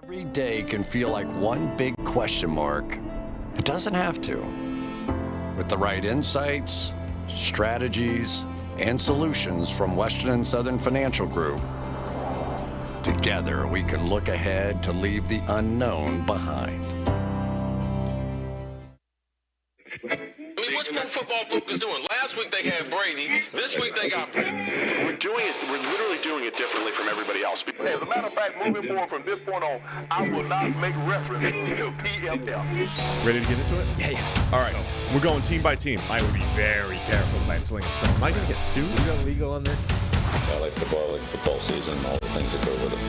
Every day can feel like one big question mark. It doesn't have to. With the right insights, strategies, and solutions from Western and Southern Financial Group, together we can look ahead to leave the unknown behind. I mean, what's pro football focus doing? Last week they had Brady. This week they got Brady. We're doing it. We're literally doing it differently from everybody else. As a matter of fact, moving forward from this point on, I will not make reference to PFF. Ready to get into it? Yeah. All right. We're going team by team. I would be very careful about slinging stones. Am I going to get sued? We go legal on this? I like football season, and all the things that go with it.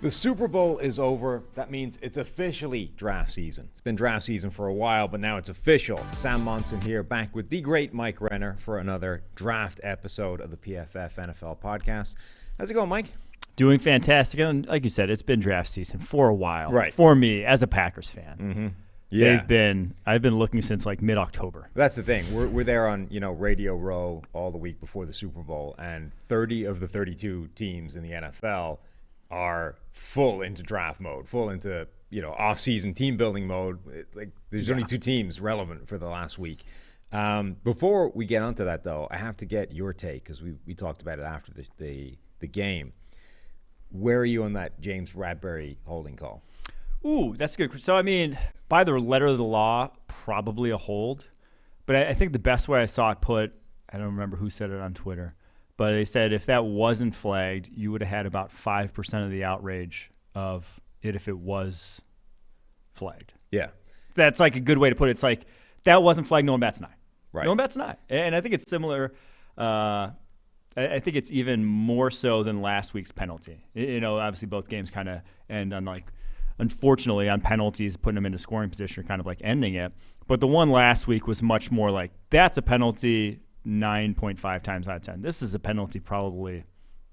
The Super Bowl is over. That means it's officially draft season. It's been draft season for a while, but now it's official. Sam Monson here, back with the great Mike Renner for another draft episode of the PFF NFL podcast. How's it going, Mike? Doing fantastic. And like you said, it's been draft season for a while. Right. For me, as a Packers fan. Mm-hmm. Yeah. I've been looking since like mid-October. That's the thing. We're there on, Radio Row all the week before the Super Bowl, and 30 of the 32 teams in the NFL are full into draft mode, full into, off-season team building mode. There's only two teams relevant for the last week. Before we get onto that, though, I have to get your take, because we talked about it after the game. Where are you on that James Bradbury holding call? Ooh, that's good. So, by the letter of the law, probably a hold. But I think the best way I saw it put, I don't remember who said it on Twitter, but they said if that wasn't flagged, you would have had about 5% of the outrage of it if it was flagged. Yeah. That's like a good way to put it. It's like, that wasn't flagged, no one bats an eye. Right. No one bats an eye. And I think it's similar. I think it's even more so than last week's penalty. Obviously both games kind of end on unfortunately on penalties, putting them into scoring position, kind of like ending it. But the one last week was much more like, that's a penalty 9.5 times out of 10. This is a penalty probably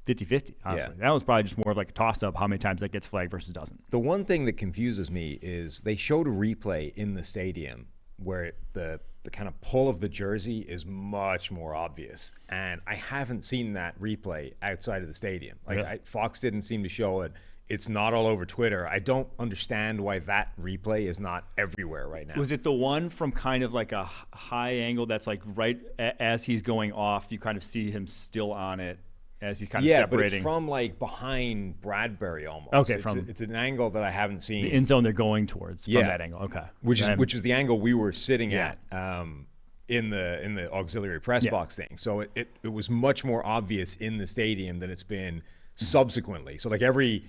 50-50, honestly. Yeah. That was probably just more of like a toss-up, how many times that gets flagged versus doesn't. The one thing that confuses me is they showed a replay in the stadium where the kind of pull of the jersey is much more obvious. And I haven't seen that replay outside of the stadium. Fox didn't seem to show it. It's not all over Twitter. I don't understand why that replay is not everywhere right now. Was it the one from kind of like a high angle that's like right as he's going off, you kind of see him still on it as he's kind of separating? Yeah, but it's from like behind Bradbury almost. Okay, it's an angle that I haven't seen. The end zone they're going towards from that angle. Okay. Which is the angle we were sitting at in the auxiliary press box thing. So it was much more obvious in the stadium than it's been subsequently. So like every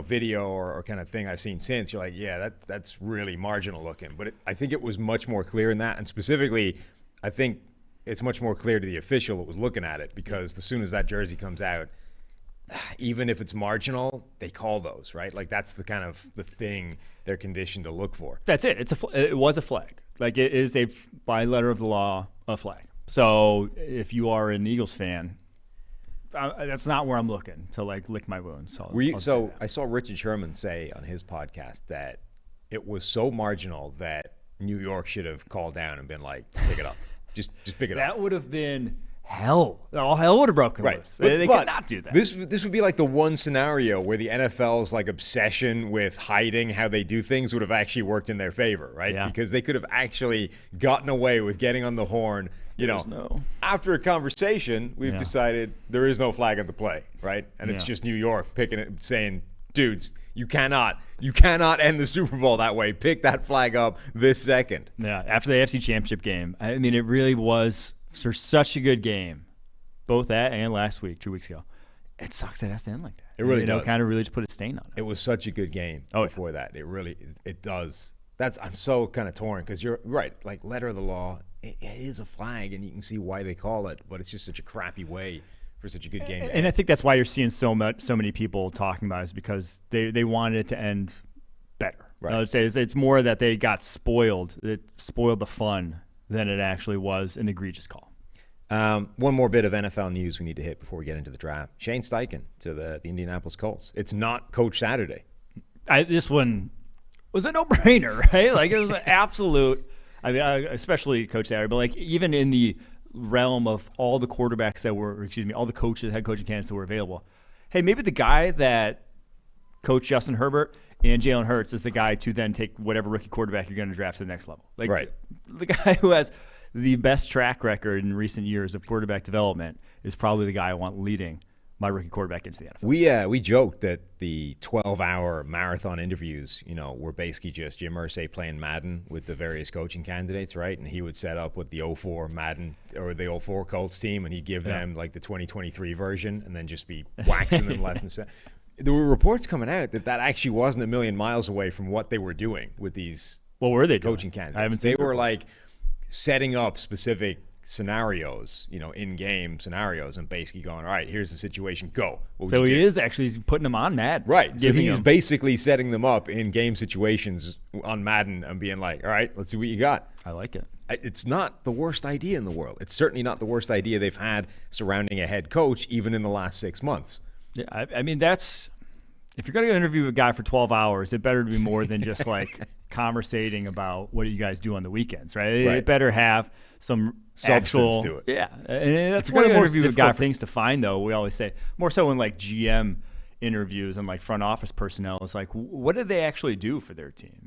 video or kind of thing I've seen since, you're like, yeah, that's really marginal looking. But I think it was much more clear in that. And specifically, I think it's much more clear to the official that was looking at it, because as soon as that jersey comes out, even if it's marginal, they call those, right? Like that's the kind of the thing they're conditioned to look for. That's it. It was a flag. Like it is by letter of the law, a flag. So if you are an Eagles fan, that's not where I'm looking to lick my wounds. So I saw Richard Sherman say on his podcast that it was so marginal that New York should have called down and been like, pick it up, just pick it up. That would have been hell. All hell would have broken loose. They could not do that. This would be like the one scenario where the NFL's like obsession with hiding how they do things would have actually worked in their favor, right? Yeah. Because they could have actually gotten away with getting on the horn. After a conversation, we've decided there is no flag at the play, right? And it's just New York picking it, saying, dudes, you cannot end the Super Bowl that way. Pick that flag up this second. Yeah, after the AFC Championship game, it really was for such a good game, both that and last week, 2 weeks ago. It sucks that it has to end like that. It really does. Kind of really just put a stain on it. It was such a good game before that. It does. I'm so kind of torn, because you're right. Like letter of the law, it is a flag, and you can see why they call it, but it's just such a crappy way for such a good game. And I think that's why you're seeing so many people talking about it, is because they wanted it to end better. Right. I would say it's more that they got spoiled. It spoiled the fun than it actually was an egregious call. One more bit of NFL news we need to hit before we get into the draft. Shane Steichen to the Indianapolis Colts. It's not Coach Saturday. This one was a no-brainer, right? Like it was an absolute. I mean, especially Coach Sauer, but like even in the realm of all the quarterbacks that were, all the coaches, head coaching candidates that were available. Hey, maybe the guy that coach Justin Herbert and Jalen Hurts is the guy to then take whatever rookie quarterback you're going to draft to the next level. Like right. The guy who has the best track record in recent years of quarterback development is probably the guy I want leading my rookie quarterback into the NFL. We joked that the 12-hour marathon interviews, were basically just Jim Irsay playing Madden with the various coaching candidates, right? And he would set up with the 04 Madden or the 04 Colts team, and he'd give them like the 2023 version, and then just be waxing them left and center. There were reports coming out that actually wasn't a million miles away from what they were doing with these. What were they coaching doing? candidates? They were like setting up specific scenarios, in-game scenarios, and basically going, all right, here's the situation, go. So he is actually putting them on Madden. Right. So he's basically setting them up in game situations on Madden and being like, all right, let's see what you got. I like it. It's not the worst idea in the world. It's certainly not the worst idea they've had surrounding a head coach, even in the last 6 months. Yeah, I mean, if you're going to interview a guy for 12 hours, it better be more than just like conversating about what do you guys do on the weekends, right? It better have some substance to it. Yeah, and that's one of the more difficult things to find, though. We always say more so in like GM interviews and like front office personnel. It's like, what did they actually do for their team?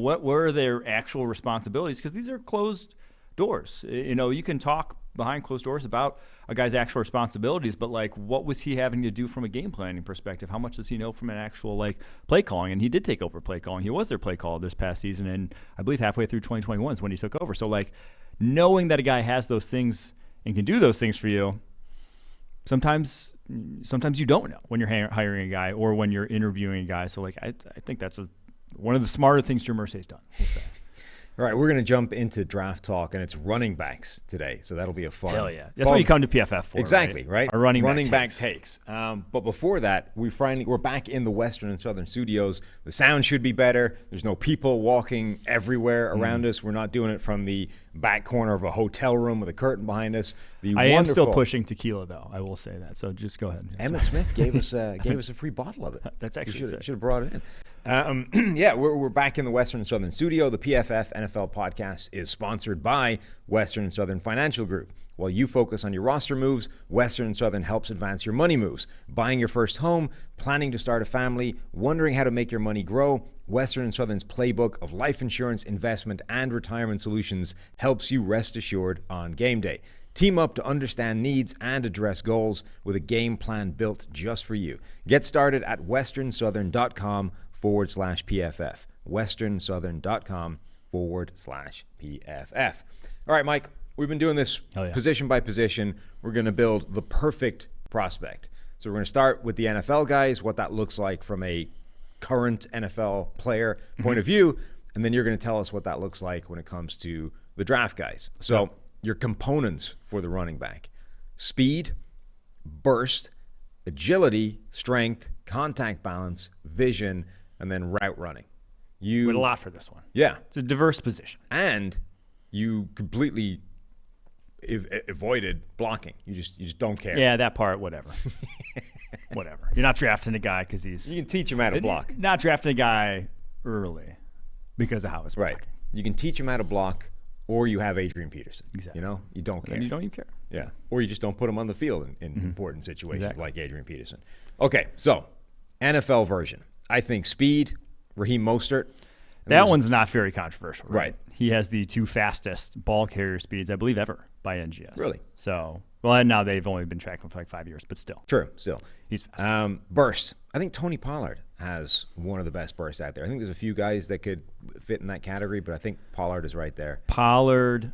What were their actual responsibilities? Because these are closed doors. You can talk behind closed doors about a guy's actual responsibilities, but like, what was he having to do from a game planning perspective? How much does he know from an actual like play calling? And he did take over play calling. He was their play caller this past season, and I believe halfway through 2021 is when he took over. So like, knowing that a guy has those things and can do those things for you, sometimes you don't know when you're hiring a guy or when you're interviewing a guy. So like, I think that's one of the smarter things Jim Irsay's done, we'll say. All right, we're going to jump into draft talk, and it's running backs today, so that'll be a fun. Hell yeah, that's what you come to PFF for. Exactly, right? Our running back takes. But before that, we're back in the Western and Southern studios. The sound should be better. There's no people walking everywhere around us. We're not doing it from the back corner of a hotel room with a curtain behind us. I am still pushing tequila, though. I will say that. So just go ahead. Emmett Smith gave us a free bottle of it. That's actually should have brought it in. We're back in the Western and Southern studio. The PFF NFL podcast is sponsored by Western and Southern Financial Group. While you focus on your roster moves, Western and Southern helps advance your money moves. Buying your first home, planning to start a family, wondering how to make your money grow, Western and Southern's playbook of life insurance, investment, and retirement solutions helps you rest assured on game day. Team up to understand needs and address goals with a game plan built just for you. Get started at westernsouthern.com/PFF. westernsouthern.com/PFF. All right, Mike, we've been doing this position by position. We're going to build the perfect prospect. So we're going to start with the NFL guys, what that looks like from a current NFL player point of view, and then you're going to tell us what that looks like when it comes to the draft guys. So your components for the running back: speed, burst, agility, strength, contact balance, vision, and then route running. You went a lot for this one. Yeah. It's a diverse position. And you completely avoided blocking. You just don't care. Yeah, that part, whatever. Whatever. You're not drafting a guy because he's... You can teach him how to block. Not drafting a guy early because of how he's blocking. Right. You can teach him how to block, or you have Adrian Peterson. Exactly. You don't care. And you don't even care. Yeah. Or you just don't put him on the field in important situations like Adrian Peterson. Okay, so NFL version. I think speed, Raheem Mostert. That one's not very controversial, right? He has the 2 fastest ball carrier speeds, I believe, ever by NGS. Really? So, well, now they've only been tracking for like 5 years, but still. True, still. He's fast. Burst. I think Tony Pollard has one of the best bursts out there. I think there's a few guys that could fit in that category, but I think Pollard is right there. Pollard,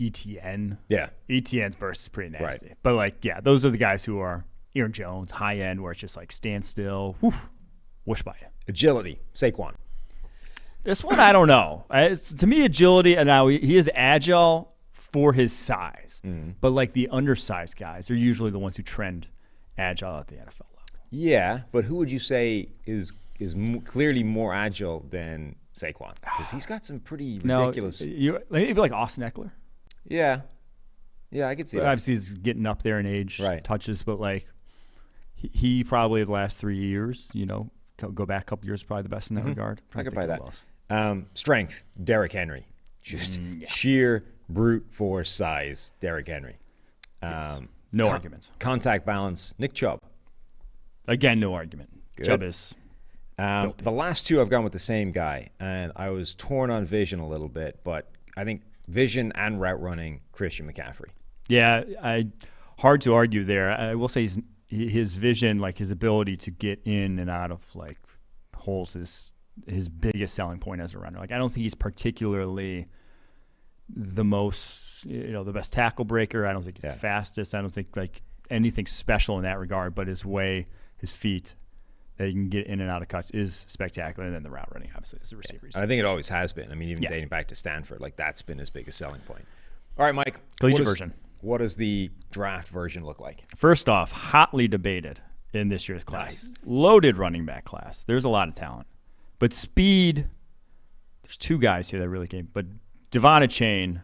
ETN. Yeah. ETN's burst is pretty nasty. Right. But, those are the guys who are Aaron Jones, high end, where it's just like stand still, whoosh by you. Agility, Saquon. This one, I don't know. To me, agility, and now he is agile for his size. But like the undersized guys are usually the ones who trend agile at the NFL level. Yeah, but who would you say is clearly more agile than Saquon? Because he's got some pretty ridiculous. Maybe like Austin Eckler. Yeah, I could see that. Obviously, he's getting up there in age, touches, but like he probably the last 3 years, go back a couple years, probably the best in that regard. I could buy that. Strength, Derrick Henry. Just sheer brute force size, Derrick Henry. No argument. Contact balance, Nick Chubb. Again, no argument. Good. Chubb is the last two I've gone with the same guy, and I was torn on vision a little bit, but I think vision and route running, Christian McCaffrey. Yeah, hard to argue there. I will say his vision, like his ability to get in and out of like holes, is his biggest selling point as a runner. Like I don't think he's particularly the most, the best tackle breaker. I don't think he's the fastest. I don't think like anything special in that regard. But his feet that he can get in and out of cuts is spectacular. And then the route running, obviously, as a receiver. I think it always has been. I mean, even dating back to Stanford, like that's been his biggest selling point. All right, Mike. Collegiate version. What does the draft version look like? First off, hotly debated in this year's class. Nice. Loaded running back class. There's a lot of talent. But speed, there's two guys here that really came. But Devon Achane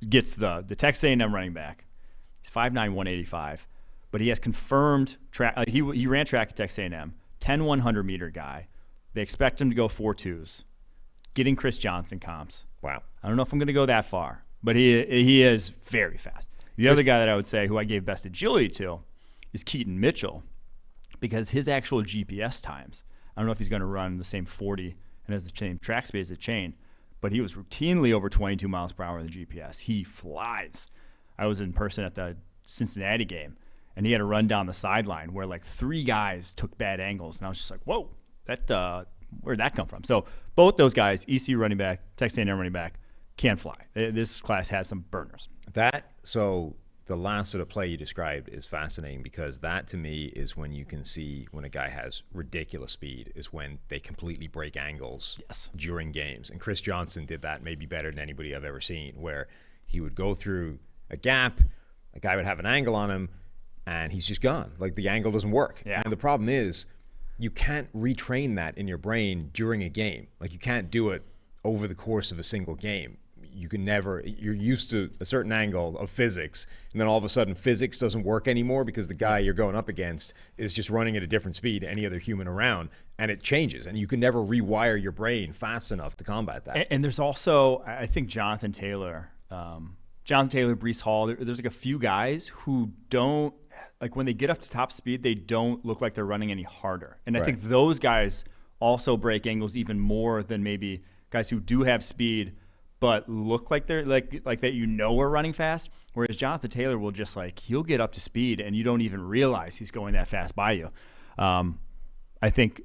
gets the Texas A&M running back. He's 5'9", 185. But he has confirmed track. He ran track at Texas A&M. 10 100-meter guy. They expect him to go 4.2s. Getting Chris Johnson comps. Wow. I don't know if I'm going to go that far. But he is very fast. The other guy that I would say who I gave best agility to is Keaton Mitchell, because his actual GPS times, I don't know if he's going to run the same 40 and has the same track speed as Achane, but he was routinely over 22 miles per hour in the GPS. He flies. I was in person at the Cincinnati game, and he had a run down the sideline where like three guys took bad angles, and I was just like, whoa, where'd that come from? So both those guys, ECU running back, Texas A&M running back, can fly. This class has some burners. So the last sort of play you described is fascinating, because that to me is when you can see when a guy has ridiculous speed is when they completely break angles during games. And Chris Johnson did that maybe better than anybody I've ever seen, where he would go through a gap, a guy would have an angle on him, and he's just gone. Like the angle doesn't work. Yeah. And the problem is you can't retrain that in your brain during a game. Like you can't do it over the course of a single game. You can never, you're used to a certain angle of physics, and then all of a sudden physics doesn't work anymore because the guy you're going up against is just running at a different speed to any other human around, and it changes, and you can never rewire your brain fast enough to combat that. And there's also, I think, Jonathan Taylor, Breece Hall, there's like a few guys who don't, like when they get up to top speed, they don't look like they're running any harder. And I think those guys also break angles even more than maybe guys who do have speed but look like they're like that, are running fast. Whereas Jonathan Taylor will just he'll get up to speed and you don't even realize he's going that fast by you. I think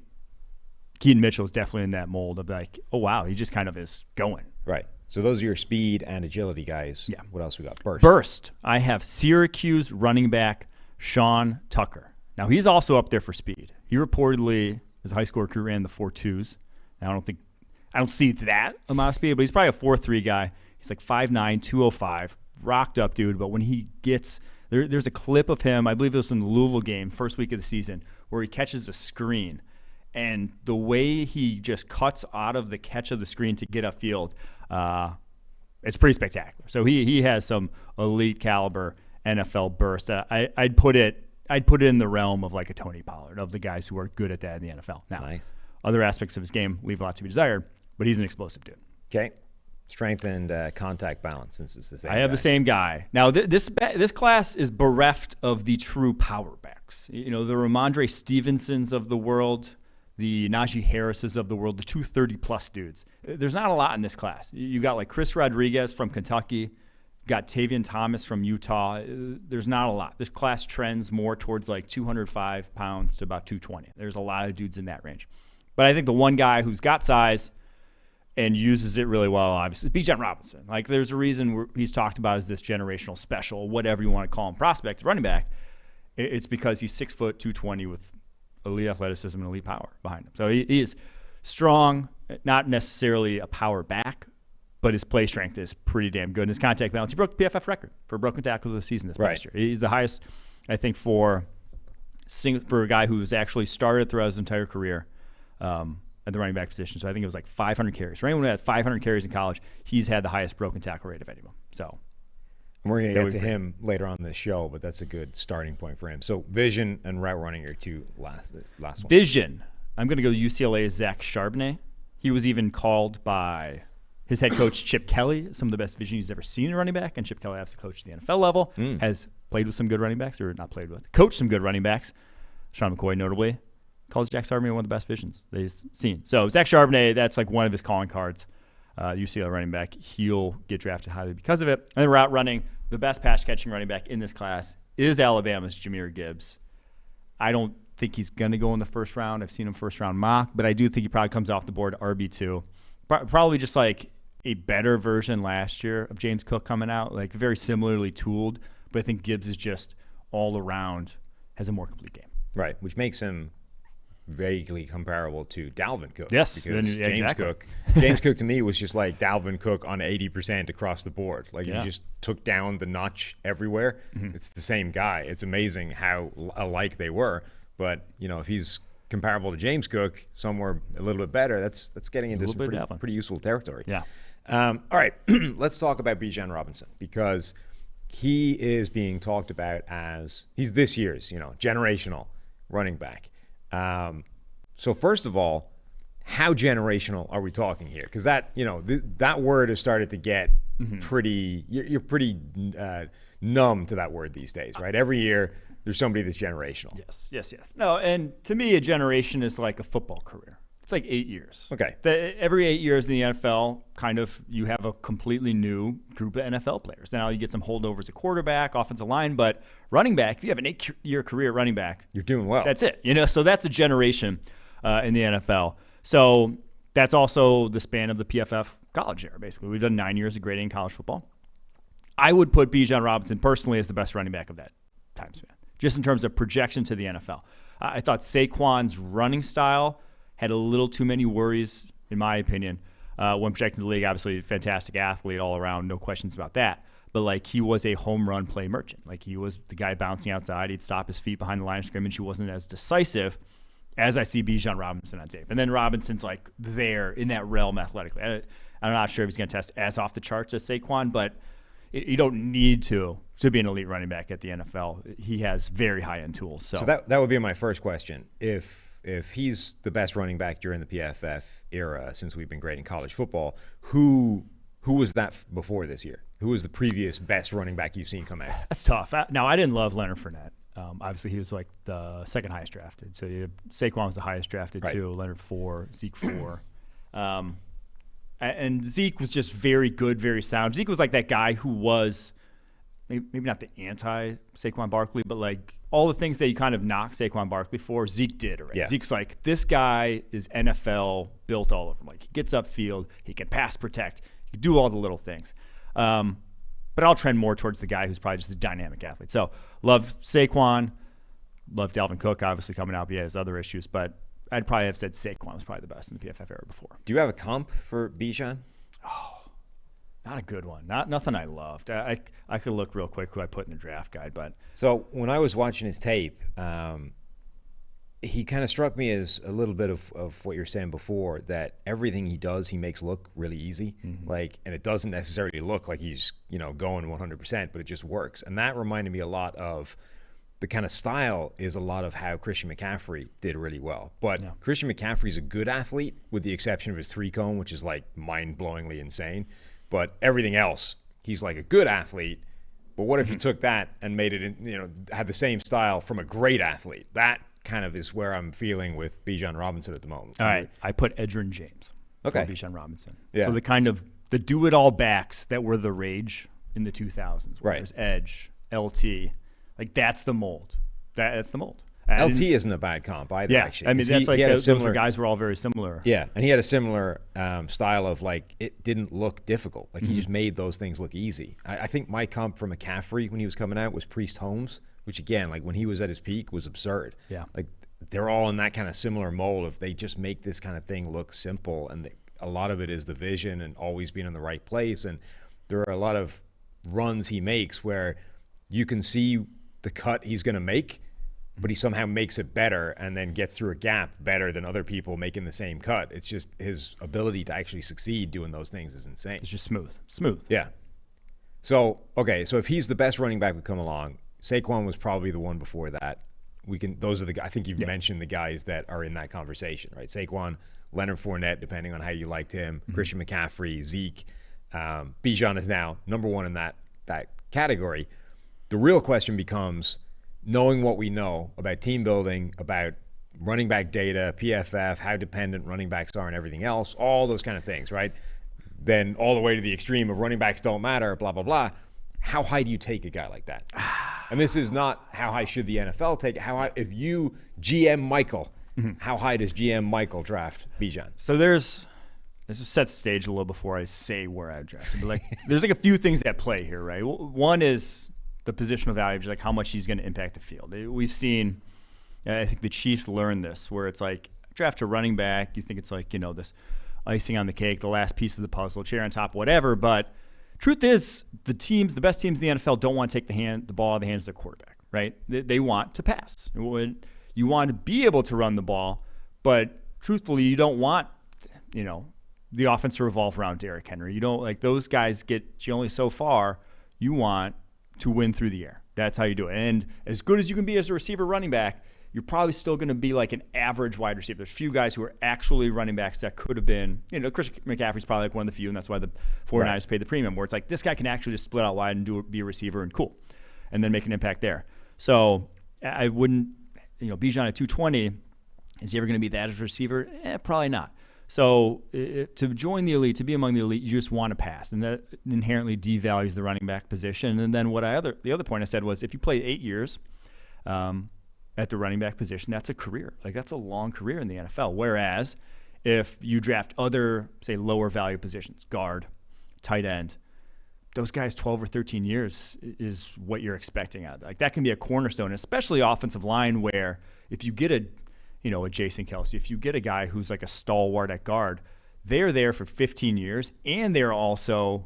Keaton Mitchell is definitely in that mold of oh wow, he just kind of is going. Right. So those are your speed and agility guys. Yeah. What else we got? Burst. I have Syracuse running back Sean Tucker. Now he's also up there for speed. He reportedly, as a high school recruit, ran the 4.2s. Now I don't see that amount of speed, but he's probably a 4.3 guy. He's 5'9", 205, rocked up dude. But when he gets there's a clip of him, I believe it was in the Louisville game, first week of the season, where he catches a screen. And the way he just cuts out of the catch of the screen to get upfield, it's pretty spectacular. So he has some elite caliber NFL burst. I'd put it in the realm of a Tony Pollard, of the guys who are good at that in the NFL. Now, nice. Other aspects of his game leave a lot to be desired, but he's an explosive dude. Okay. Strength and contact balance, since it's the same I have guy. the same guy. Now, this class is bereft of the true power backs. The Ramondre Stevensons of the world, the Najee Harrises of the world, the 230-plus dudes. There's not a lot in this class. You got Chris Rodriguez from Kentucky, you got Tavion Thomas from Utah. There's not a lot. This class trends more towards 205 pounds to about 220. There's a lot of dudes in that range. But I think the one guy who's got size and uses it really well, obviously, is Bijan Robinson. There's a reason he's talked about as this generational special, whatever you want to call him, prospect, running back. It's because he's 6 foot, 220 with elite athleticism and elite power behind him. So he is strong, not necessarily a power back, but his play strength is pretty damn good. And his contact balance, he broke the PFF record for broken tackles of the season this past year. He's the highest, I think, for a guy who's actually started throughout his entire career at the running back position. So I think it was 500 carries. For anyone who had 500 carries in college, he's had the highest broken tackle rate of anyone. So and we're going to get to him later on in the show, but that's a good starting point for him. So vision and route running are two last ones. Vision. I'm going to go UCLA's Zach Charbonnet. He was even called by His head coach, Chip Kelly, some of the best vision he's ever seen in running back, and Chip Kelly obviously coached at the NFL level, has played with some good running backs, or not played with, coached some good running backs. Sean McCoy, notably, calls Zach Charbonnet one of the best visions that he's seen. So Zach Charbonnet, that's like one of his calling cards. UCLA running back, he'll get drafted highly because of it. And then route running, the best pass-catching running back in this class is Alabama's Jahmyr Gibbs. I don't think he's going to go in the first round. I've seen him first-round mock, but I do think he probably comes off the board RB2. Probably just like a better version last year of James Cook coming out, like very similarly tooled, but I think Gibbs is just all around, has a more complete game. Right, which makes him vaguely comparable to Dalvin Cook. Yes, because exactly. James Cook to me was just like Dalvin Cook on 80% across the board. Like he just took down the notch everywhere. It's the same guy. It's amazing how alike they were. But if he's comparable to James Cook, somewhere a little bit better, that's getting into some pretty useful territory. Yeah. All right, let's talk about Bijan Robinson, because he is being talked about as he's this year's generational running back. So first of all, how generational are we talking here? Because that that word has started to get pretty. You're pretty numb to that word these days, right? Every year there's somebody that's generational. Yes. No, and to me, a generation is like a football career. It's like 8 years. Okay. Every 8 years in the NFL, you have a completely new group of NFL players. Now you get some holdovers at quarterback, offensive line, but running back, if you have an 8-year career at running back, you're doing well. That's it. So that's a generation in the NFL. So that's also the span of the PFF college era, basically. We've done 9 years of grading college football. I would put Bijan Robinson personally as the best running back of that time span, just in terms of projection to the NFL. I thought Saquon's running style had a little too many worries, in my opinion, when projecting the league. Obviously, fantastic athlete all around, no questions about that. But he was a home run play merchant. He was the guy bouncing outside. He'd stop his feet behind the line of scrimmage. He wasn't as decisive as I see Bijan Robinson on tape. And then Robinson's there in that realm athletically. I'm not sure if he's going to test as off the charts as Saquon, but you don't need to be an elite running back at the NFL. He has very high-end tools. So that would be my first question. If he's the best running back during the PFF era, since we've been grading college football, who was that before this year? Who was the previous best running back you've seen come out? That's tough. Now, I didn't love Leonard Fournette. Obviously, he was the second highest drafted. So Saquon was the highest drafted too. Leonard 4, Zeke 4. And Zeke was just very good, very sound. Zeke was like that guy who was maybe not the anti-Saquon Barkley, but all the things that you kind of knock Saquon Barkley for, Zeke did already. Yeah. Zeke's this guy is NFL built all over him. He gets upfield, he can pass protect, he can do all the little things. But I'll trend more towards the guy who's probably just a dynamic athlete. So love Saquon, love Dalvin Cook, obviously coming out, but he has other issues. But I'd probably have said Saquon was probably the best in the PFF era before. Do you have a comp for Bijan? Not a good one. Nothing I loved. I could look real quick who I put in the draft guide, but so when I was watching his tape, he kind of struck me as a little bit of what you're saying before, that everything he does he makes look really easy, and it doesn't necessarily look like he's going 100%, but it just works. And that reminded me a lot of the kind of style is a lot of how Christian McCaffrey did really well. But Christian McCaffrey's a good athlete with the exception of his 3-cone, which is mind-blowingly insane. But everything else, he's a good athlete. But what if you took that and made it, had the same style from a great athlete? That kind of is where I'm feeling with Bijan Robinson at the moment. All right, I put Edgerrin James for Bijan Robinson. Yeah. So the do-it-all backs that were the rage in the 2000s. Right. There's Edge, LT. That's the mold. That's the mold. LT isn't a bad comp either, actually. I mean, that's those guys were all very similar. Yeah, and he had a similar style of it didn't look difficult. He just made those things look easy. I think my comp for McCaffrey when he was coming out was Priest Holmes, which again, when he was at his peak, was absurd. Yeah. They're all in that kind of similar mold of they just make this kind of thing look simple, and a lot of it is the vision and always being in the right place. And there are a lot of runs he makes where you can see the cut he's going to make, but he somehow makes it better and then gets through a gap better than other people making the same cut. It's just his ability to actually succeed doing those things is insane. It's just smooth. Yeah. So if he's the best running back to come along, Saquon was probably the one before that. those are the, I think you've mentioned the guys that are in that conversation, right? Saquon, Leonard Fournette, depending on how you liked him, Christian McCaffrey, Zeke, Bijan is now number one in that category. The real question becomes, knowing what we know about team building, about running back data, PFF, how dependent running backs are and everything else, all those kind of things, right? Then all the way to the extreme of running backs don't matter, blah, blah, blah. How high do you take a guy like that? And this is not how high should the NFL take it. How high, if you GM Michael, how high does GM Michael draft Bijan? So this will set the stage a little before I say where I drafted. But there's a few things at play here, right? One is the positional value, like how much he's going to impact the field. We've seen, I think the Chiefs learned this, where it's like draft a running back, you think it's like, this icing on the cake, the last piece of the puzzle, cherry on top, whatever. But truth is, the best teams in the NFL don't want to take the ball out of the hands of their quarterback, right? They want to pass. You want to be able to run the ball, but truthfully, you don't want, the offense to revolve around Derrick Henry. You don't, like, those guys get you only so far. You want to win through the air. That's how you do it. And as good as you can be as a receiver running back, you're probably still going to be like an average wide receiver. There's few guys who are actually running backs that could have been, Christian McCaffrey's probably like one of the few, and that's why the 49ers paid the premium, where it's like this guy can actually just split out wide and be a receiver and cool, and then make an impact there. So I wouldn't, Bijan at 220, is he ever going to be that as a receiver? Probably not. So to join the elite, to be among the elite, you just want to pass, and that inherently devalues the running back position. And then the other point I said was, if you play 8 years at the running back position, that's a career. Like, that's a long career in the NFL. Whereas if you draft other, say, lower value positions, guard, tight end, those guys 12 or 13 years is what you're expecting out of that. Like, that can be a cornerstone, especially offensive line, where if you get a Jason Kelce, if you get a guy who's like a stalwart at guard, they're there for 15 years, and they're also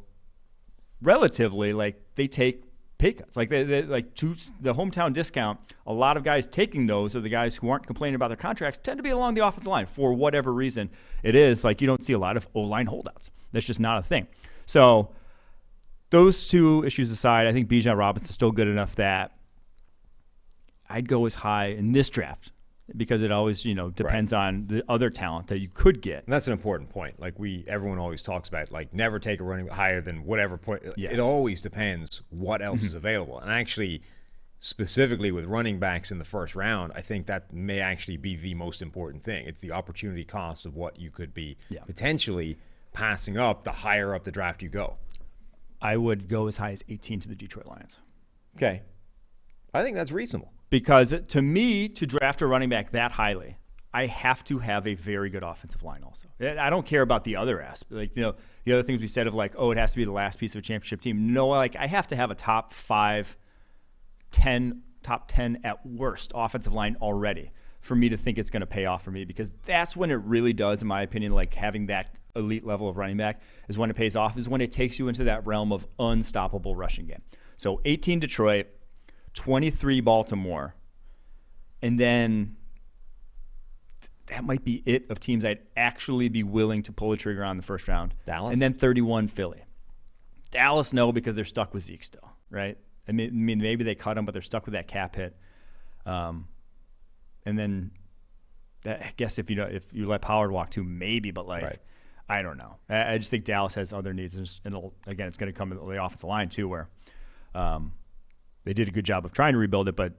relatively, like, they take pay cuts. Like, they like choose the hometown discount. A lot of guys taking those are the guys who aren't complaining about their contracts, tend to be along the offensive line for whatever reason it is. Like, you don't see a lot of O-line holdouts. That's just not a thing. So those two issues aside, I think Bijan Robinson is still good enough that I'd go as high in this draft, because it always, depends on the other talent that you could get. And that's an important point. Like, everyone always talks about, like, never take a running higher than whatever point. Yes. It always depends what else is available. And actually, specifically with running backs in the first round, I think that may actually be the most important thing. It's the opportunity cost of what you could be potentially passing up the higher up the draft you go. I would go as high as 18 to the Detroit Lions. Okay. I think that's reasonable. Because to me, to draft a running back that highly, I have to have a very good offensive line also. I don't care about the other aspect. Like, the other things we said of like, it has to be the last piece of a championship team. No, like, I have to have a top 10 at worst offensive line already for me to think it's going to pay off for me, because that's when it really does, in my opinion, like, having that elite level of running back is when it pays off, is when it takes you into that realm of unstoppable rushing game. So 18 Detroit, 23 Baltimore, and then that might be it of teams I'd actually be willing to pull the trigger on the first round. Dallas? And then 31 Philly. Dallas, no, because they're stuck with Zeke still, right? I mean, maybe they cut him, but they're stuck with that cap hit. And then I guess if you let Pollard walk too, maybe, but like, I don't know. I just think Dallas has other needs, and it's going to come to the offensive line too, where they did a good job of trying to rebuild it, but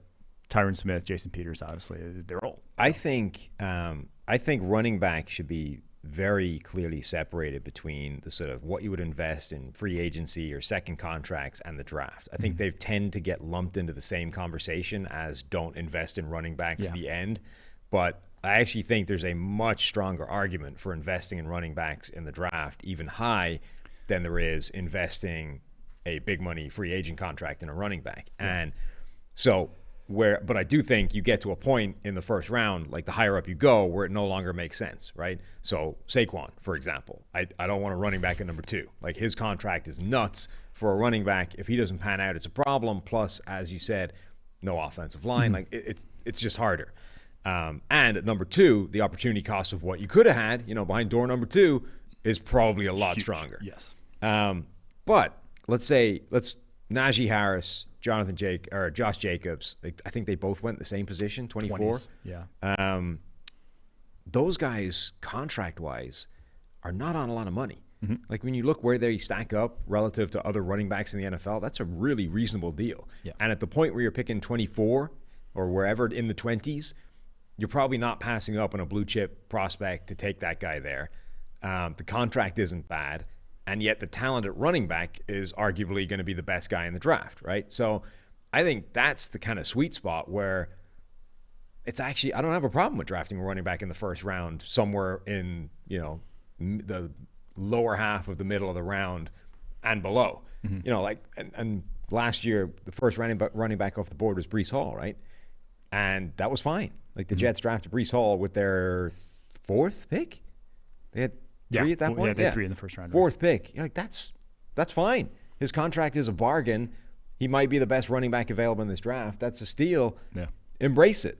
Tyron Smith, Jason Peters, obviously, they're old. I think running back should be very clearly separated between the sort of what you would invest in free agency or second contracts and the draft. I think they tend to get lumped into the same conversation as don't invest in running backs at the end. But I actually think there's a much stronger argument for investing in running backs in the draft, even high, than there is investing a big money free agent contract in a running back. And so but I do think you get to a point in the first round, like the higher up you go, where it no longer makes sense, right? So Saquon, for example, I don't want a running back at number 2. Like, his contract is nuts for a running back. If he doesn't pan out, it's a problem. Plus, as you said, no offensive line. Like, it's just harder. And at number 2, the opportunity cost of what you could have had, behind door number 2 is probably a lot stronger. Yes. But let's Najee Harris, Josh Jacobs, I think they both went the same position, 24. 20s, yeah. Those guys, contract-wise, are not on a lot of money. Mm-hmm. Like when you look where they stack up relative to other running backs in the NFL, that's a really reasonable deal. Yeah. And at the point where you're picking 24 or wherever in the 20s, you're probably not passing up on a blue chip prospect to take that guy there. The contract isn't bad, and yet the talent at running back is arguably going to be the best guy in the draft, right? So I think that's the kind of sweet spot where it's actually, I don't have a problem with drafting a running back in the first round somewhere in, the lower half of the middle of the round and below. Mm-hmm. And last year, the first running back off the board was Breece Hall, right? And that was fine. Like the Jets drafted Breece Hall with their 4th pick. They had 3 at that point. Yeah, they had 3 in the first round. 4th pick. You're like, that's fine. His contract is a bargain. He might be the best running back available in this draft. That's a steal. Yeah. Embrace it.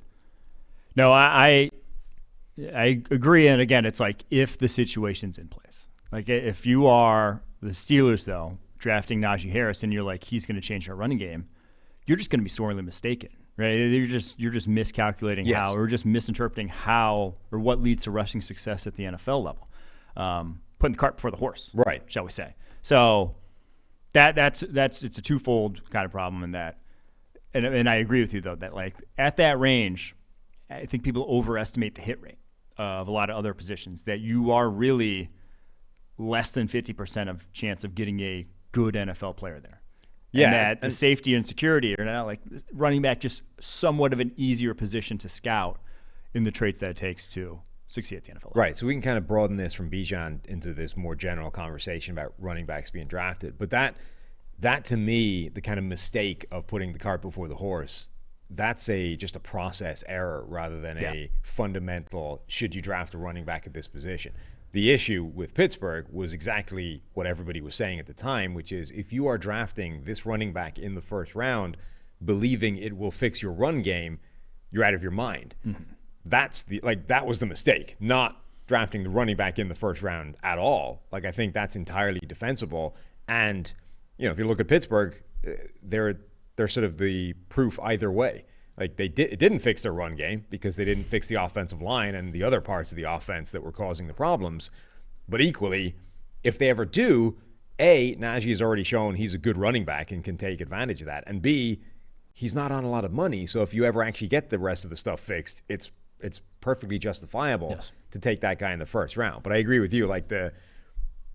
No, I agree. And again, it's like if the situation's in place. Like if you are the Steelers, though, drafting Najee Harris and you're like, he's going to change our running game, you're just going to be sorely mistaken. Right, you're just miscalculating how, or just misinterpreting how, or what leads to rushing success at the NFL level. Putting the cart before the horse, right? Shall we say? So that's it's a twofold kind of problem in that, and I agree with you though that like at that range, I think people overestimate the hit rate of a lot of other positions. That you are really less than 50% of chance of getting a good NFL player there. Yeah, and that the safety and security are now like running back just somewhat of an easier position to scout in the traits that it takes to succeed at the NFL level. Right, so we can kind of broaden this from Bijan into this more general conversation about running backs being drafted. But that to me, the kind of mistake of putting the cart before the horse, that's just a process error rather than a fundamental, should you draft a running back at this position? The issue with Pittsburgh was exactly what everybody was saying at the time, which is if you are drafting this running back in the first round, believing it will fix your run game, you're out of your mind. Mm-hmm. That was the mistake, not drafting the running back in the first round at all. Like I think that's entirely defensible. And if you look at Pittsburgh, they're sort of the proof either way. Like it didn't fix their run game because they didn't fix the offensive line and the other parts of the offense that were causing the problems. But equally, if they ever do, A, Najee has already shown he's a good running back and can take advantage of that. And B, he's not on a lot of money. So if you ever actually get the rest of the stuff fixed, it's perfectly justifiable to take that guy in the first round. But I agree with you,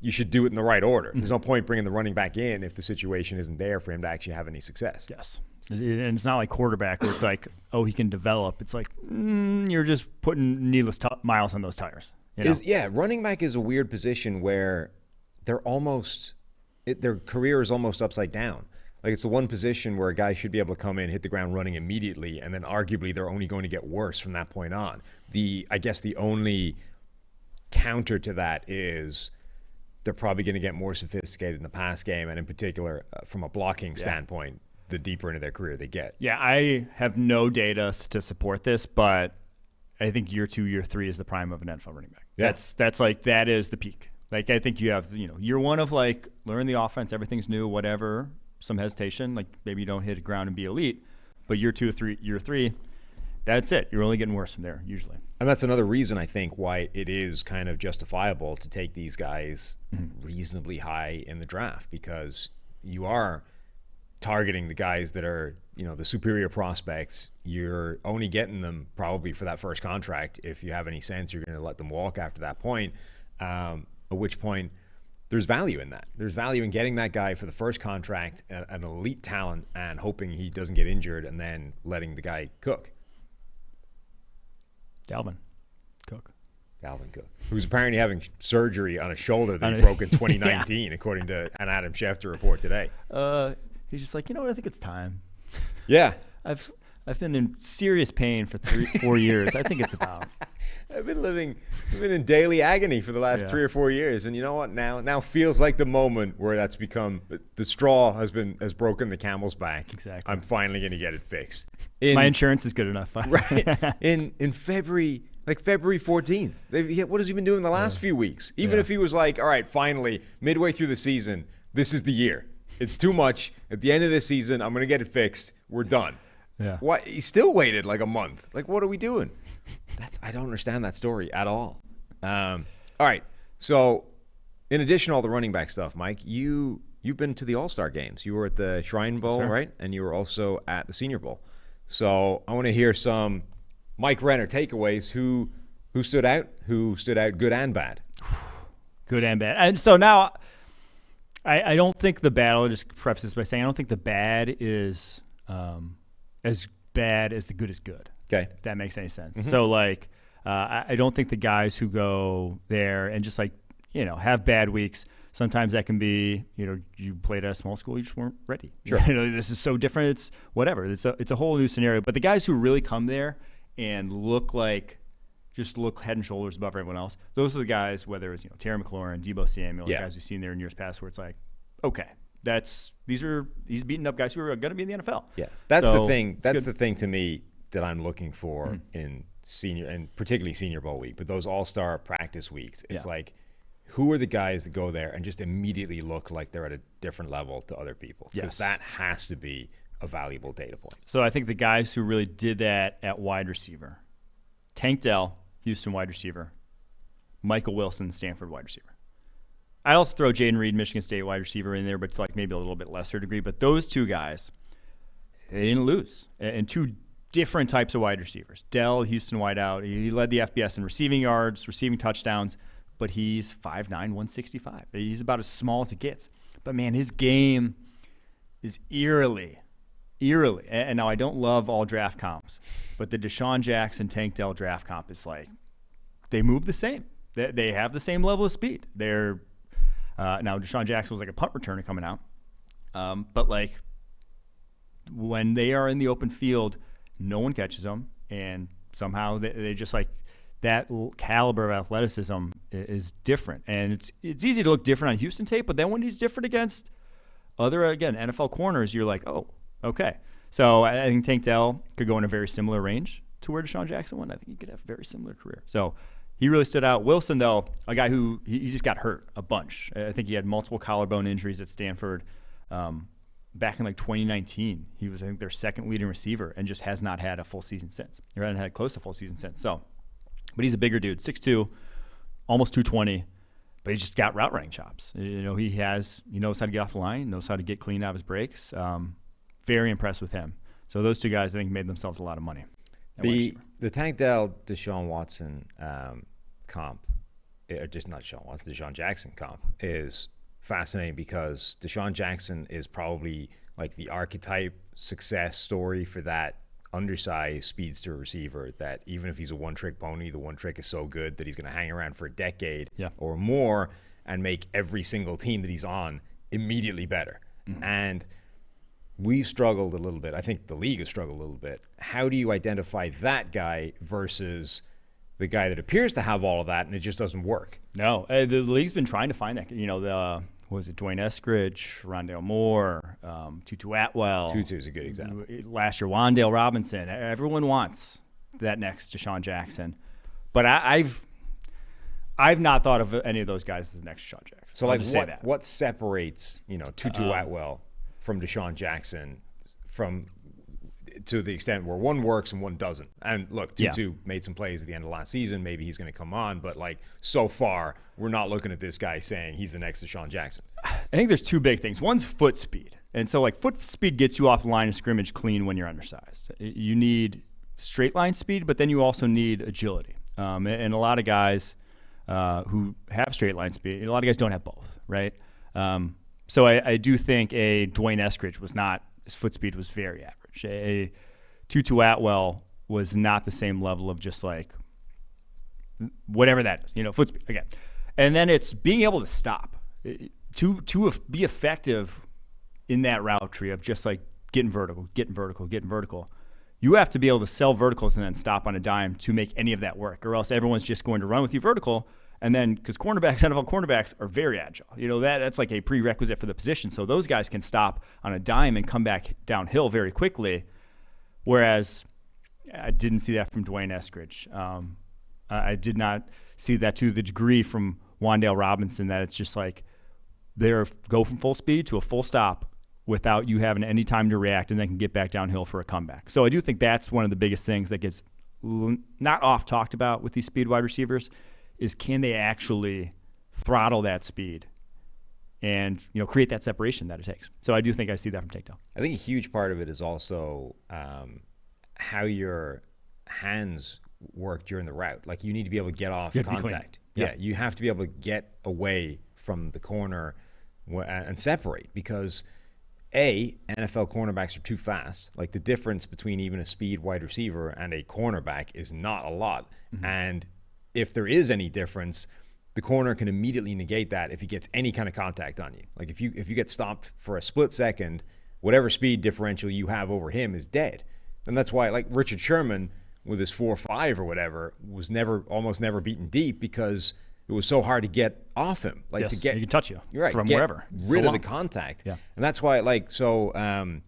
you should do it in the right order. There's no point bringing the running back in if the situation isn't there for him to actually have any success. Yes. And it's not like quarterback where it's like, oh, he can develop. It's like you're just putting needless miles on those tires. Running back is a weird position where they're their career is almost upside down. Like it's the one position where a guy should be able to come in, hit the ground running immediately, and then arguably they're only going to get worse from that point on. I guess the only counter to that is they're probably going to get more sophisticated in the pass game, and in particular from a blocking standpoint, the deeper into their career they get. Yeah, I have no data to support this, but I think year 2, year 3 is the prime of an NFL running back. Yeah. That is the peak. Like I think you have, year 1 of like learn the offense, everything's new, whatever, some hesitation, like maybe you don't hit the ground and be elite, but year 2, year 3, that's it. You're only getting worse from there usually. And that's another reason I think why it is kind of justifiable to take these guys reasonably high in the draft, because you are targeting the guys that are, the superior prospects. You're only getting them probably for that first contract. If you have any sense, you're going to let them walk after that point, at which point there's value in that. There's value in getting that guy for the first contract, an elite talent, and hoping he doesn't get injured and then letting the guy cook. Dalvin Cook, who's apparently having surgery on a shoulder that he broke in 2019, according to an Adam Schefter report today. He's just like, I think it's time. Yeah. I've been in serious pain for 4 years. I think it's about. I've been in daily agony for the last 3 or 4 years, and you know what? Now feels like the moment where that's become the straw has broken the camel's back. Exactly. I'm finally going to get it fixed. My insurance is good enough. Right. In February, February 14th. What has he been doing the last few weeks? Even if he was like, all right, finally, midway through the season, this is the year. It's too much. At the end of this season, I'm going to get it fixed. We're done. Yeah. What? He still waited like a month. Like, what are we doing? I don't understand that story at all. All right. So, in addition to all the running back stuff, Mike, you've been to the All-Star games. You were at the Shrine Bowl, right? And you were also at the Senior Bowl. So, I want to hear some Mike Renner takeaways. Who stood out? Who stood out good and bad? Good and bad. And so now, I don't think the bad, I'll just preface this by saying I don't think the bad is as bad as the good is good. Okay. If that makes any sense. Mm-hmm. So, like, I don't think the guys who go there and just, like, have bad weeks, sometimes that can be, you played at a small school, you just weren't ready. Sure. This is so different. It's whatever. It's a whole new scenario. But the guys who really come there and look head and shoulders above everyone else, those are the guys, whether it's, Terry McLaurin, Deebo Samuel, the guys we've seen there in years past, where it's like, okay, he's beating up guys who are going to be in the NFL. Yeah, that's the thing. That's the thing to me that I'm looking for in senior, and particularly Senior Bowl week, but those all-star practice weeks. It's like, who are the guys that go there and just immediately look like they're at a different level to other people? Because that has to be a valuable data point. So I think the guys who really did that at wide receiver, Tank Dell, Houston wide receiver, Michael Wilson, Stanford wide receiver. I'd also throw Jaden Reed, Michigan State wide receiver in there, but it's like maybe a little bit lesser degree. But those two guys, they didn't lose. And two different types of wide receivers. Dell, Houston wideout, he led the FBS in receiving yards, receiving touchdowns, but he's 5'9", 165. He's about as small as it gets. But, man, his game is eerily. And now I don't love all draft comps, but the Deshaun Jackson, Tank Dell draft comp is like, they move the same. They have the same level of speed. They're now Deshaun Jackson was like a punt returner coming out, but like when they are in the open field, no one catches them, and somehow they just like that caliber of athleticism is different, and it's easy to look different on Houston tape, but then when he's different against other NFL corners, you're like, oh, okay. So I think Tank Dell could go in a very similar range to where Deshaun Jackson went. I think he could have a very similar career. So he really stood out. Wilson, though, a guy who he just got hurt a bunch. I think he had multiple collarbone injuries at Stanford back in like 2019. He was, I think, their second leading receiver and just has not had a full season since. He hasn't had close to a full season since. So, but he's a bigger dude, 6'2", almost 220, but he just got route running chops. He knows how to get off the line, knows how to get clean out of his breaks. Very impressed with him. So those two guys, I think, made themselves a lot of money. The Tank Dell, Deshaun Watson comp, or just not Deshaun Watson, Deshaun Jackson comp is fascinating because Deshaun Jackson is probably like the archetype success story for that undersized speedster receiver that even if he's a one-trick pony, the one trick is so good that he's going to hang around for a decade or more and make every single team that he's on immediately better. Mm-hmm. And we've struggled a little bit. I think the league has struggled a little bit. How do you identify that guy versus the guy that appears to have all of that and it just doesn't work? No, the league's been trying to find that. Dwayne Eskridge, Rondale Moore, Tutu Atwell. Tutu's a good example. Last year, Wan'Dale Robinson. Everyone wants that next Deshaun Jackson. But I've not thought of any of those guys as the next Deshaun Jackson. So, like, what separates, Tutu Atwell from Deshaun Jackson to the extent where one works and one doesn't? And look, Tutu made some plays at the end of last season. Maybe he's going to come on, but like so far, we're not looking at this guy saying he's the next Deshaun Jackson. I think there's two big things. One's foot speed. And so like foot speed gets you off the line of scrimmage clean when you're undersized. You need straight line speed, but then you also need agility. And a lot of guys who have straight line speed, a lot of guys don't have both, right? So I do think a Dwayne Eskridge his foot speed was very average. A Tutu Atwell was not the same level of just like whatever that is, foot speed again. And then it's being able to stop. To be effective in that route tree of just like getting vertical. You have to be able to sell verticals and then stop on a dime to make any of that work, or else everyone's just going to run with you vertical. And then because NFL cornerbacks are very agile, that's like a prerequisite for the position. So those guys can stop on a dime and come back downhill very quickly. Whereas I didn't see that from Dwayne Eskridge. I did not see that to the degree from Wan'Dale Robinson that it's just like they're go from full speed to a full stop without you having any time to react, and then can get back downhill for a comeback. So I do think that's one of the biggest things that gets not oft talked about with these speed wide receivers is can they actually throttle that speed and create that separation that it takes. So I do think I see that from takedown. I think a huge part of it is also how your hands work during the route. Like you need to be able to get off contact. Yeah, you have to be able to get away from the corner and separate because NFL cornerbacks are too fast. Like the difference between even a speed wide receiver and a cornerback is not a lot. Mm-hmm. And if there is any difference, the corner can immediately negate that if he gets any kind of contact on you. Like if you get stopped for a split second, whatever speed differential you have over him is dead. And that's why like Richard Sherman with his 4.5 or whatever was almost never beaten deep because it was so hard to get off him. Like yes, to get he can touch you from get wherever. Rid of the contact. Yeah. And that's why Rashee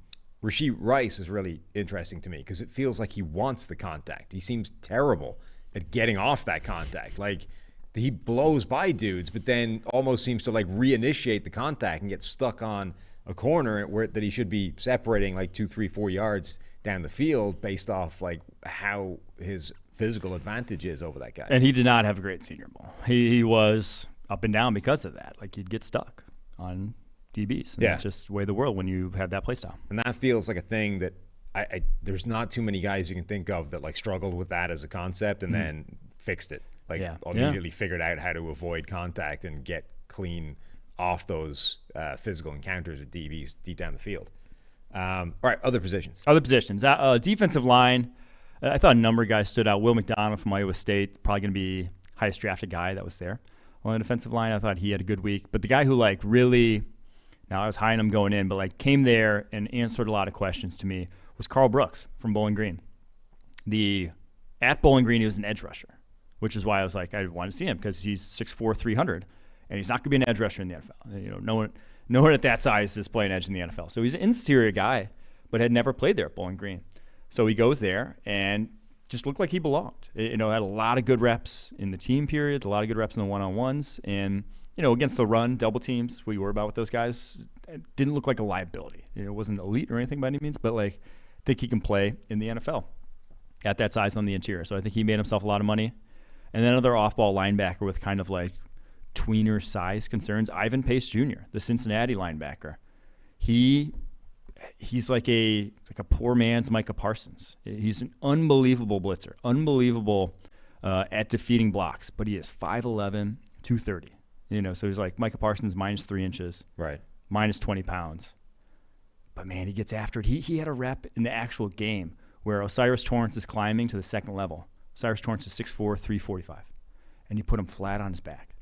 Rice is really interesting to me because it feels like he wants the contact. He seems terrible at getting off that contact. Like he blows by dudes, but then almost seems to like reinitiate the contact and get stuck on a corner that he should be separating like 2, 3, 4 yards down the field based off like how his physical advantage is over that guy. And he did not have a great Senior Bowl. He was up and down because of that. Like he'd get stuck on DBs. And that's just the way of the world when you have that play style. And that feels like a thing that there's not too many guys you can think of that like struggled with that as a concept and then fixed it. Like immediately figured out how to avoid contact and get clean off those physical encounters with DBs deep down the field. All right, other positions. Defensive line, I thought a number of guys stood out. Will McDonald from Iowa State, probably going to be highest drafted guy that was there. On the defensive line, I thought he had a good week. But the guy who like really, now I was high on him going in, but like came there and answered a lot of questions to me was Carl Brooks from Bowling Green. At Bowling Green, he was an edge rusher, which is why I was like, I wanted to see him because he's 6'4", 300, and he's not going to be an edge rusher in the NFL. No one at that size is playing edge in the NFL. So he's an interior guy, but had never played there at Bowling Green. So he goes there and just looked like he belonged. Had a lot of good reps in the team period, a lot of good reps in the one-on-ones, and against the run, double teams, we were about with those guys. It didn't look like a liability. It wasn't elite or anything by any means, but like I think he can play in the NFL at that size on the interior. So I think he made himself a lot of money. And then another off-ball linebacker with kind of like tweener size concerns, Ivan Pace Jr., the Cincinnati linebacker. He's like a poor man's Micah Parsons. He's an unbelievable blitzer, unbelievable at defeating blocks, but he is 5'11", 230. So he's like Micah Parsons minus 3 inches, right? Minus 20 pounds. But man, he gets after it. He had a rep in the actual game where Osiris Torrance is climbing to the second level. Osiris Torrance is 6'4", 345, and he put him flat on his back.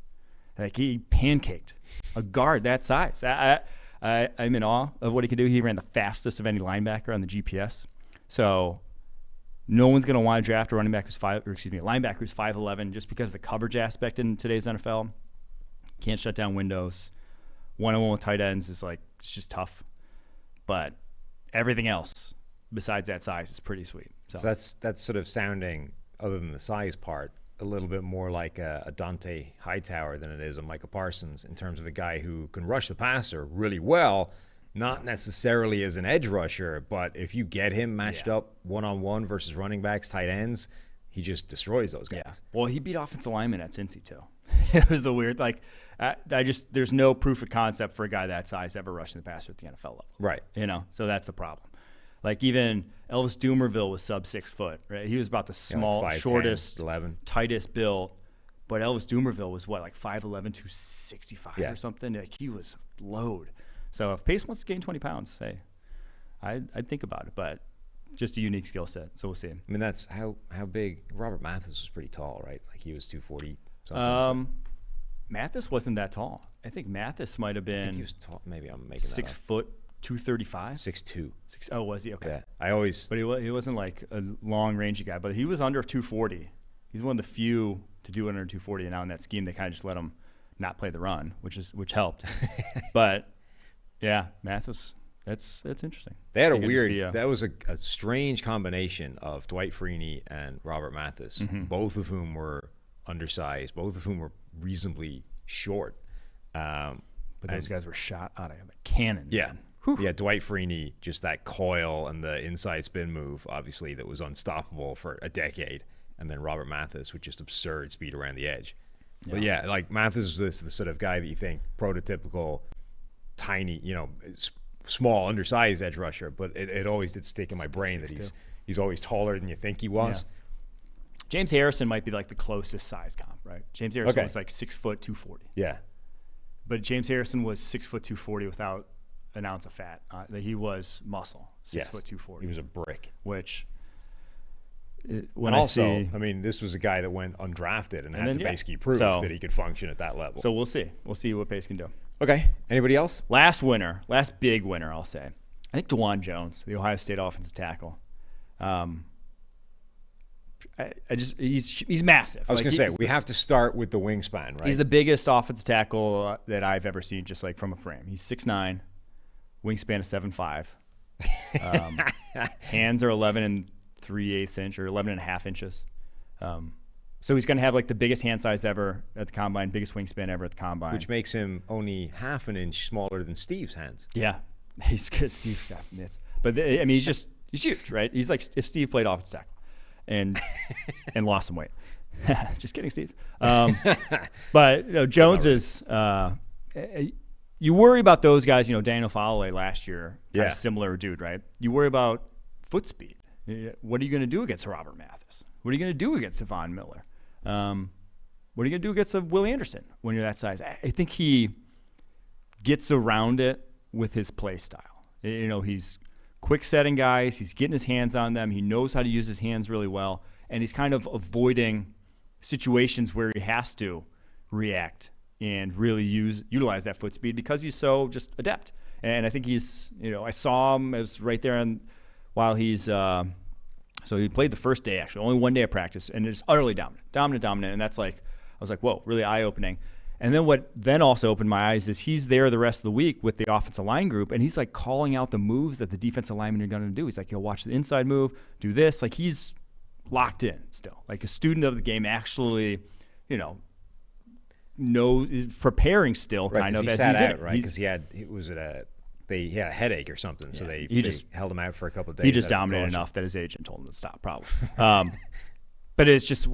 Like he pancaked a guard that size. I'm in awe of what he could do. He ran the fastest of any linebacker on the GPS. So no one's going to want to draft a linebacker who's 5'11" just because of the coverage aspect in today's NFL. Can't shut down windows. One-on-one with tight ends is like it's just tough. But everything else besides that size is pretty sweet. So that's sort of sounding, other than the size part, a little bit more like a Dante Hightower than it is a Micah Parsons in terms of a guy who can rush the passer really well, not necessarily as an edge rusher, but if you get him matched up one-on-one versus running backs, tight ends, he just destroys those guys. Yeah. Well, he beat offensive linemen at Cincy too. It was a weird, there's no proof of concept for a guy that size ever rushing the passer at the NFL level. Right. So that's the problem. Like even Elvis Dumervil was sub 6 foot, right? He was about the small, like 5'10", shortest, 11. Tightest built. But Elvis Dumervil was what, like 5'11", 265 or something? Like he was load. So if Pace wants to gain 20 pounds, hey, I'd think about it. But just a unique skill set. So we'll see. I mean, that's how big Robert Mathis was pretty tall, right? Like he was 240 something. Mathis wasn't that tall. I think Mathis might have been. I think he was tall. Maybe I'm making 6 foot. 235? 6'2". Oh, was he? Okay. Yeah. But he wasn't like a long rangey guy, but he was under 240. He's one of the few to do under 240, and now in that scheme they kind of just let him not play the run, which helped. But yeah, Mathis, that's interesting. They had that was a strange combination of Dwight Freeney and Robert Mathis, both of whom were undersized, both of whom were reasonably short. But those guys were shot out of a cannon. Yeah. Yeah, Dwight Freeney, just that coil and the inside spin move, obviously, that was unstoppable for a decade. And then Robert Mathis with just absurd speed around the edge. Yeah. But yeah, like Mathis is the sort of guy that you think prototypical, tiny, small, undersized edge rusher. But it always did stick in my brain that he's always taller than you think he was. Yeah. James Harrison might be like the closest size comp, right? James Harrison was like 6 foot 240. Yeah. But James Harrison was 6 foot 240 without an ounce of fat. He was muscle, 6 foot 240. He was a brick. Which, I mean, this was a guy that went undrafted and had to basically prove that he could function at that level. So we'll see. We'll see what Pace can do. Okay. Anybody else? Last big winner, I'll say. I think DeJuan Jones, the Ohio State offensive tackle. He's massive. I was going to say, we have to start with the wingspan, right? He's the biggest offensive tackle that I've ever seen, just like from a frame. He's 6'9", wingspan of 7'5". Hands are 11 3/8 inch or 11.5 inches. So he's going to have like the biggest hand size ever at the combine, biggest wingspan ever at the combine. Which makes him only half an inch smaller than Steve's hands. Yeah, he's good. Steve's got mitts. But I mean, he's huge, right? He's like if Steve played offensive tackle and lost some weight. Just kidding, Steve. But Jones is you worry about those guys, Daniel Fowley last year, kind of similar dude, right? You worry about foot speed. What are you going to do against Robert Mathis? What are you going to do against Von Miller? What are you going to do against Willie Anderson when you're that size? I think he gets around it with his play style. He's quick setting guys. He's getting his hands on them. He knows how to use his hands really well. And he's kind of avoiding situations where he has to react and really utilize that foot speed because he's so just adept. And I think he's, I saw him as right there while he's so he played the first day, actually, only 1 day of practice, and it's utterly dominant. And that's like, I was like, whoa, really eye-opening. And then what then also opened my eyes is he's there the rest of the week with the offensive line group, and he's like calling out the moves that the defensive linemen are going to do. He's like, watch the inside move, do this. Like he's locked in still. Like a student of the game actually, is preparing still kind of. He as sat he's out, in it. right? Because he had a headache or something, so they held him out for a couple of days. He just dominated enough that his agent told him to stop, probably. But it's just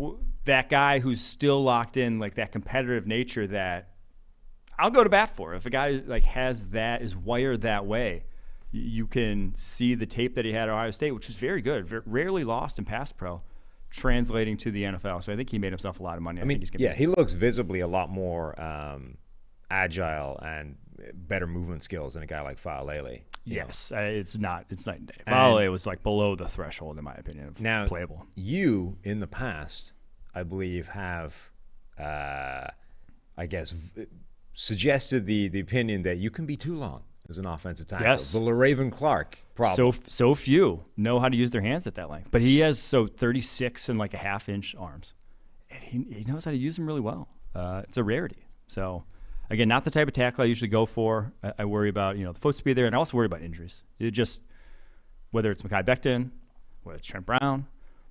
that guy who's still locked in, like that competitive nature that I'll go to bat for. If a guy like is wired that way, you can see the tape that he had at Ohio State, which was very good, rarely lost in pass pro, translating to the NFL. So I think he made himself a lot of money. I think he looks visibly a lot more agile and better movement skills than a guy like Faalele. Yes, it's night and day. Faalele was like below the threshold, in my opinion, of playable. You, in the past, I believe, have, suggested the opinion that you can be too long as an offensive tackle. Yes. The LaRaven Clark problem. So few know how to use their hands at that length. But he has 36 and like a half-inch arms. And he knows how to use them really well. It's a rarity. So, again, not the type of tackle I usually go for. I worry about, the foot speed there, and I also worry about injuries. Whether it's Mekhi Becton, whether it's Trent Brown,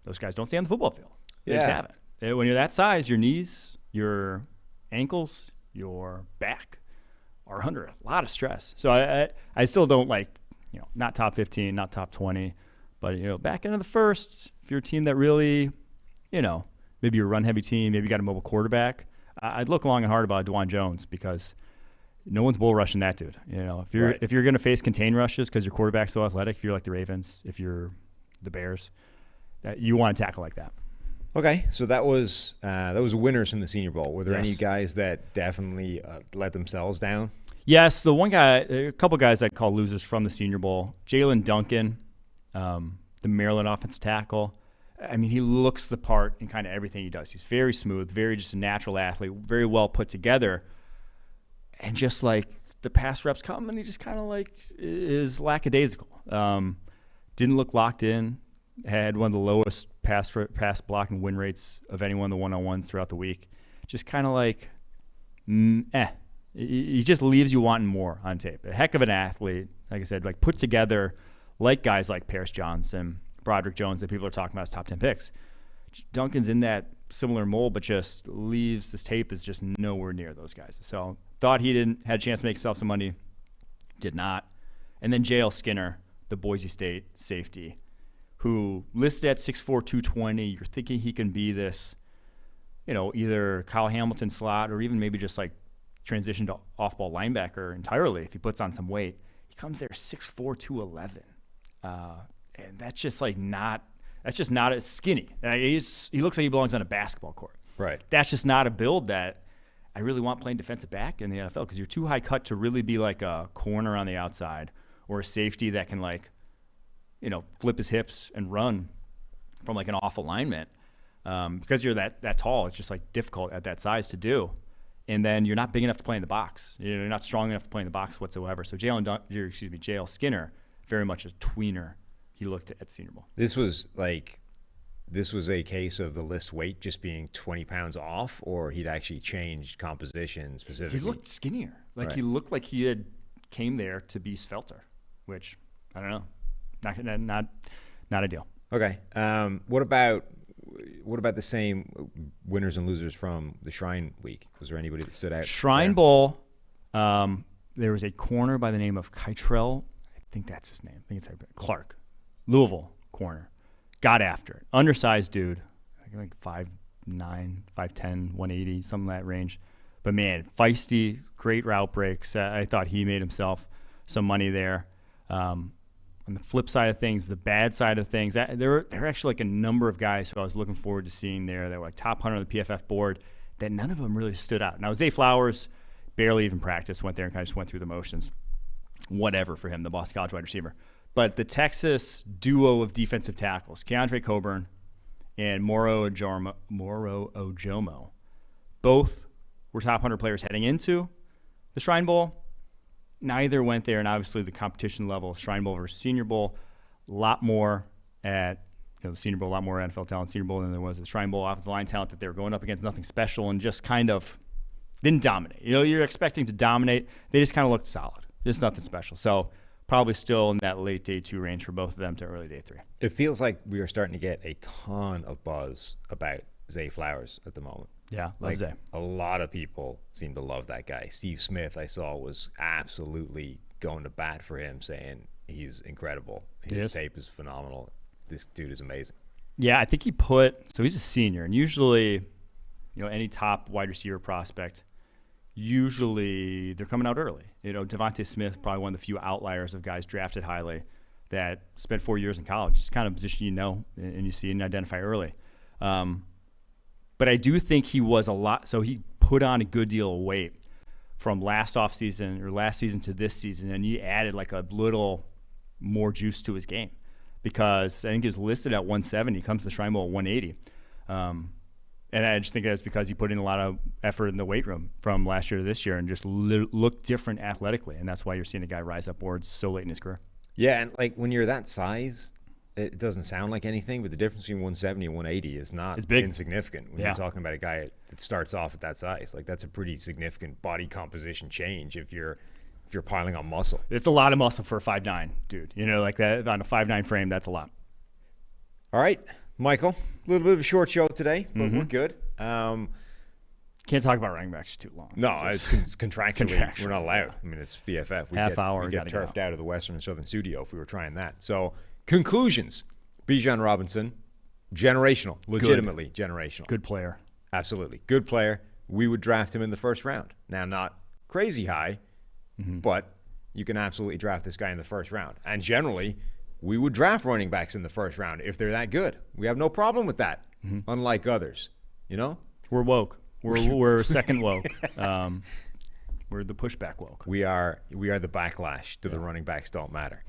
those guys don't stay on the football field. They just haven't. When you're that size, your knees, your ankles, your back are under a lot of stress. So I still don't not top 15, not top 20, but, back into the first, if you're a team that really, maybe you're a run-heavy team, maybe you got a mobile quarterback, I'd look long and hard about DeJuan Jones because no one's bull rushing that dude. If you're going to face contain rushes because your quarterback's so athletic, if you're like the Ravens, if you're the Bears, you want to tackle like that. Okay, so that was winners from the Senior Bowl. Were there any guys that definitely let themselves down? Yes, a couple guys I'd call losers from the Senior Bowl. Jalen Duncan, the Maryland offensive tackle. I mean, he looks the part in kind of everything he does. He's very smooth, very just a natural athlete, very well put together. And just like the pass reps come, and he just kind of like is lackadaisical. Didn't look locked in. Had one of the lowest pass blocking win rates of anyone in the one-on-ones throughout the week. Just kind of like, He just leaves you wanting more on tape. A heck of an athlete, like I said, like put together like guys like Paris Johnson, Broderick Jones that people are talking about as top 10 picks. Duncan's in that similar mold, but just leaves his tape is just nowhere near those guys. So thought he had a chance to make himself some money, did not. And then J.L. Skinner, the Boise State safety, who listed at 6'4", 220. You're thinking he can be this, either Kyle Hamilton slot or even maybe just like transition to off-ball linebacker entirely if he puts on some weight. He comes there 6'4", 211. And that's just not as skinny. He looks like he belongs on a basketball court. Right. That's just not a build that I really want playing defensive back in the NFL, because you're too high cut to really be like a corner on the outside or a safety that can flip his hips and run from like an off alignment. Because you're that tall, it's just like difficult at that size to do. And then you're not big enough to play in the box. You're not strong enough to play in the box whatsoever. So J.L. Skinner, very much a tweener. He looked at Senior Bowl. This was a case of the list weight just being 20 pounds off, or he'd actually changed composition specifically? He looked skinnier. Like right. He looked like he had came there to be svelter, which I don't know, not ideal. Okay. What about the same winners and losers from the Shrine Week? Was there anybody that stood out? Shrine Bowl. There was a corner by the name of Kytrell. I think that's his name. I think it's Clark. Louisville corner. Got after it. Undersized dude. I think like 5'9", 5'10", 180, something in that range. But, man, feisty, great route breaks. I thought he made himself some money there. On the flip side of things, the bad side of things, there are actually like a number of guys who I was looking forward to seeing there that were like top 100 on the PFF board that none of them really stood out. Now, Zay Flowers barely even practiced, went there and kind of just went through the motions. Whatever for him, the Boston College wide receiver. But the Texas duo of defensive tackles, Keandre Coburn and Moro Ojomo, both were top 100 players heading into the Shrine Bowl. Neither went there, and obviously the competition level, Shrine Bowl versus Senior Bowl, a lot more at the Senior Bowl, a lot more NFL talent Senior Bowl than there was at the Shrine Bowl. Offensive line talent that they were going up against, nothing special, and just kind of didn't dominate. You're expecting to dominate. They just kind of looked solid. Just nothing special. So probably still in that late day 2 range for both of them to early day 3. It feels like we are starting to get a ton of buzz about Zay Flowers at the moment. Yeah, like Zay. A lot of people seem to love that guy. Steve Smith, I saw, was absolutely going to bat for him, saying he's incredible. His tape is phenomenal. This dude is amazing. Yeah, I think so he's a senior, and usually, any top wide receiver prospect, usually they're coming out early. Devontae Smith, probably one of the few outliers of guys drafted highly that spent 4 years in college. It's kind of a position and you see and identify early. But I do think he was so he put on a good deal of weight from last season to this season, and he added like a little more juice to his game, because I think he was listed at 170, comes to the Shrine Bowl at 180. And I just think that's because he put in a lot of effort in the weight room from last year to this year and just looked different athletically. And that's why you're seeing a guy rise up boards so late in his career. Yeah, and like when you're that size, it doesn't sound like anything, but the difference between 170 and 180 is not insignificant when you're talking about a guy that starts off at that size. Like, that's a pretty significant body composition change if you're piling on muscle. It's a lot of muscle for a 5'9", dude. Like that on a 5'9" frame, that's a lot. All right, Michael, a little bit of a short show today, but we're good. Can't talk about running backs too long. No, it's contractually. We're not allowed. I mean, it's PFF. We get turfed out of the Western and Southern studio if we were trying that. So, conclusions. Bijan Robinson, generational, legitimately generational. Good player. Absolutely. Good player. We would draft him in the first round. Now, not crazy high, but you can absolutely draft this guy in the first round. And generally, we would draft running backs in the first round if they're that good. We have no problem with that, unlike others. We're woke. We're second woke. We're the pushback woke. We are the backlash to the running backs don't matter.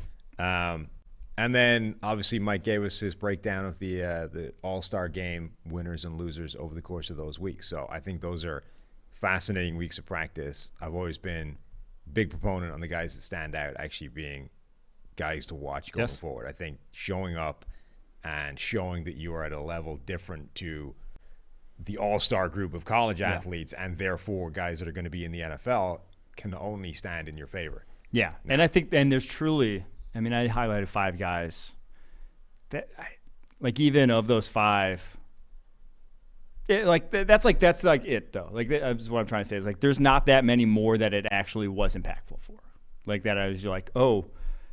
And then obviously Mike gave us his breakdown of the All-Star game winners and losers over the course of those weeks. So I think those are fascinating weeks of practice. I've always been a big proponent on the guys that stand out actually being guys to watch going forward. I think showing up and showing that you are at a level different to the all-star group of college athletes and therefore guys that are going to be in the NFL can only stand in your favor. Yeah, and I think there's truly, I highlighted 5 guys that, even of those 5, That's it though. Like that's what I'm trying to say is like there's not that many more that it actually was impactful for. Like that I was like, oh,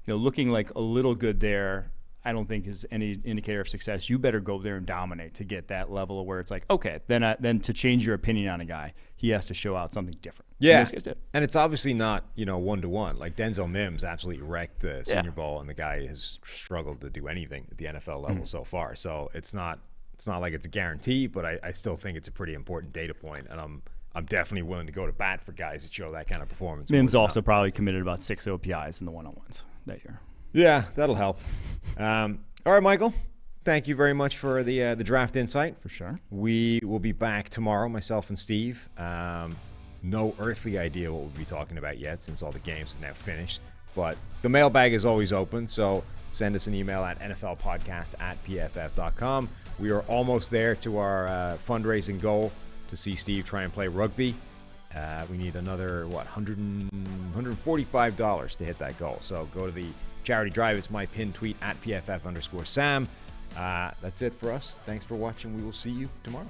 looking like a little good there. I don't think is any indicator of success. You better go there and dominate to get that level of where it's like, okay, then to change your opinion on a guy, he has to show out something different. Yeah, and it's obviously not 1-to-1. Like Denzel Mims absolutely wrecked the Senior Bowl, and the guy has struggled to do anything at the NFL level so far. So it's not like it's a guarantee, but I still think it's a pretty important data point, and I'm definitely willing to go to bat for guys that show that kind of performance. Mims also probably committed about 6 OPIs in the one-on-ones that year. Yeah, that'll help. All right, Michael. Thank you very much for the draft insight. For sure. We will be back tomorrow, myself and Steve. No earthly idea what we'll be talking about yet since all the games have now finished. But the mailbag is always open, so send us an email at nflpodcast@pff.com. We are almost there to our fundraising goal to see Steve try and play rugby. We need another, $145 to hit that goal. So go to the charity drive. It's my pinned tweet at PFF_Sam. That's it for us. Thanks for watching. We will see you tomorrow.